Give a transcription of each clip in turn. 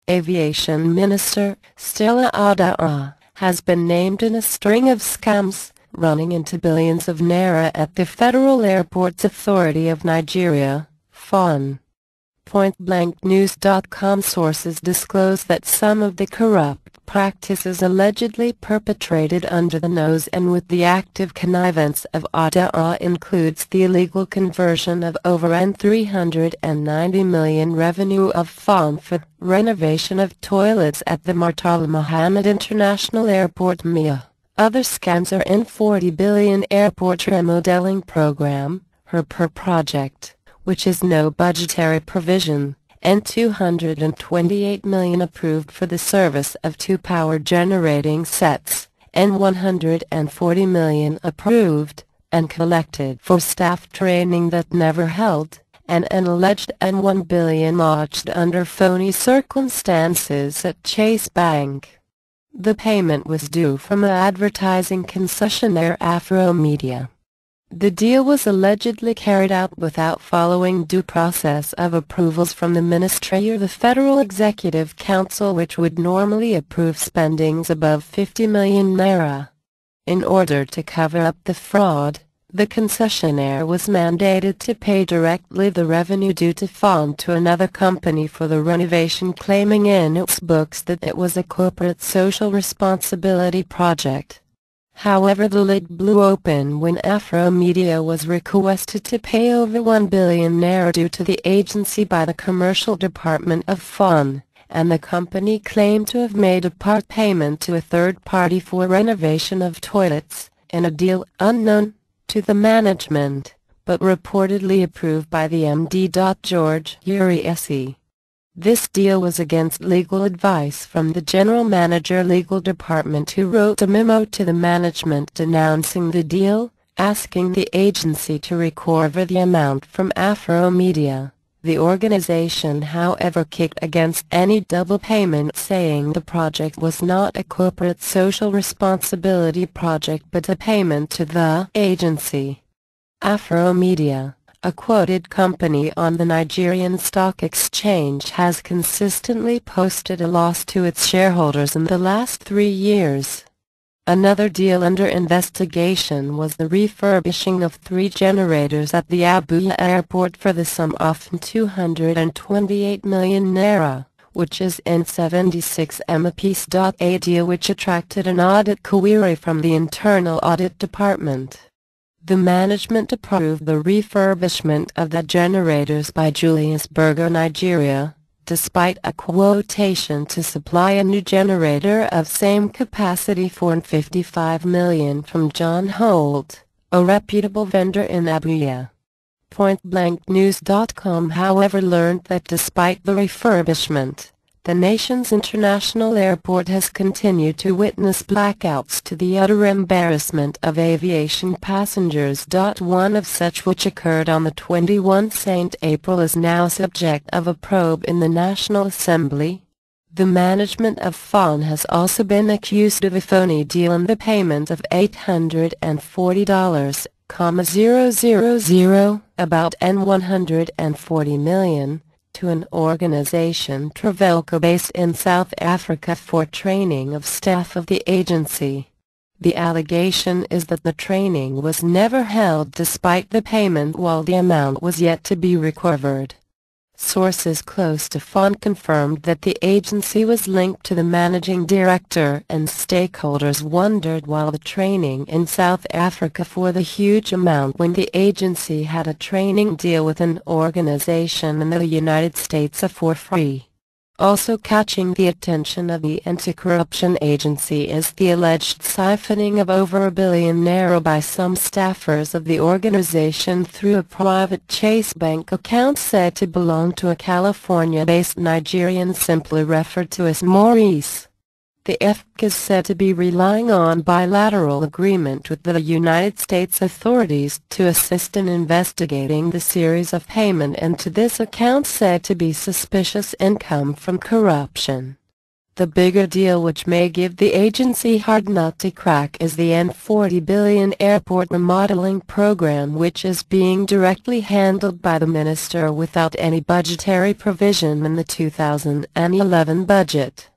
Aviation Minister Stella Oduah has been named in a string of scams running into billions of naira at the Federal Airports Authority of Nigeria, FAAN. PointBlankNews.com sources disclose that some of the corrupt practices allegedly perpetrated under the nose and with the active connivance of Oduah includes the illegal conversion of over N390 million revenue of FAAN for renovation of toilets at the Murtalla Mohammed International Airport MMIA. Other scams are N40 Billion airport remodeling program, per project, which is no budgetary provision, N228 million approved for the service of 2 power generating sets, N140 million approved and collected for staff training that never held, and an alleged N1 billion lodged under phony circumstances at Chase Bank. The payment was due from the advertising concessionnaire AfroMedia. The deal was allegedly carried out without following due process of approvals from the Ministry or the Federal Executive Council, which would normally approve spendings above 50 million naira. In order to cover up the fraud, the concessionnaire was mandated to pay directly the revenue due to FAAN to another company for the renovation, claiming in its books that it was a corporate social responsibility project. However, the lid blew open when AfroMedia was requested to pay over 1 billion naira due to the agency by the commercial department of FAAN, and the company claimed to have made a part payment to a third party for renovation of toilets, in a deal unknown to the management, but reportedly approved by the MD. George Uriesi. This deal was against legal advice from the General Manager Legal Department, who wrote a memo to the management denouncing the deal, asking the agency to recover the amount from AfroMedia. The organization, however, kicked against any double payment, saying the project was not a corporate social responsibility project but a payment to the agency. AfroMedia, a quoted company on the Nigerian Stock Exchange, has consistently posted a loss to its shareholders in the last 3 years. Another deal under investigation was the refurbishing of 3 generators at the Abuja airport for the sum of 228 million naira, which is N76 MPs. A deal which attracted an audit query from the Internal Audit Department. The management approved the refurbishment of the generators by Julius Berger, Nigeria, despite a quotation to supply a new generator of same capacity for 55 million from John Holt, a reputable vendor in Abuja. PointBlankNews.com, however, learned that despite the refurbishment, the nation's international airport has continued to witness blackouts to the utter embarrassment of aviation passengers. One of such, which occurred on the 21st April, is now subject of a probe in the National Assembly. The management of FAAN has also been accused of a phony deal in the payment of $840,000, about N140 million, to an organization Travelco based in South Africa for training of staff of the agency. The allegation is that the training was never held despite the payment, while the amount was yet to be recovered. Sources close to FAAN confirmed that the agency was linked to the managing director, and stakeholders wondered while the training in South Africa for the huge amount when the agency had a training deal with an organization in the United States for free. Also catching the attention of the anti-corruption agency is the alleged siphoning of over 1 billion naira by some staffers of the organization through a private Chase Bank account said to belong to a California-based Nigerian simply referred to as Maurice. The FAAN is said to be relying on bilateral agreement with the United States authorities to assist in investigating the series of payment, and to this account said to be suspicious income from corruption. The bigger deal which may give the agency hard nut to crack is the N40 Billion airport remodeling program, which is being directly handled by the minister without any budgetary provision in the 2011 budget.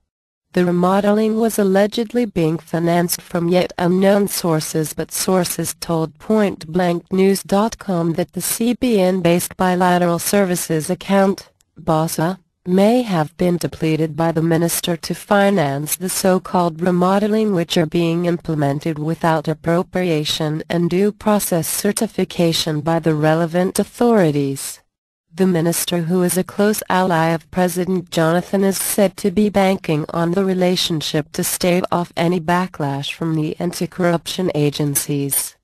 The remodeling was allegedly being financed from yet unknown sources, but sources told PointBlankNews.com that the CBN-based bilateral services account, BASA, may have been depleted by the minister to finance the so-called remodeling, which are being implemented without appropriation and due process certification by the relevant authorities. The minister, who is a close ally of President Jonathan, is said to be banking on the relationship to stave off any backlash from the anti-corruption agencies.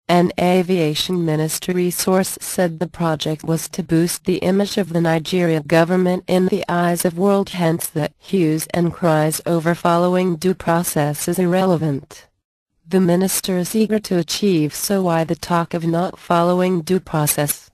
An aviation ministry source said the project was to boost the image of the Nigeria government in the eyes of world, hence the hues and cries over following due process is irrelevant. The minister is eager to achieve so, why the talk of not following due process?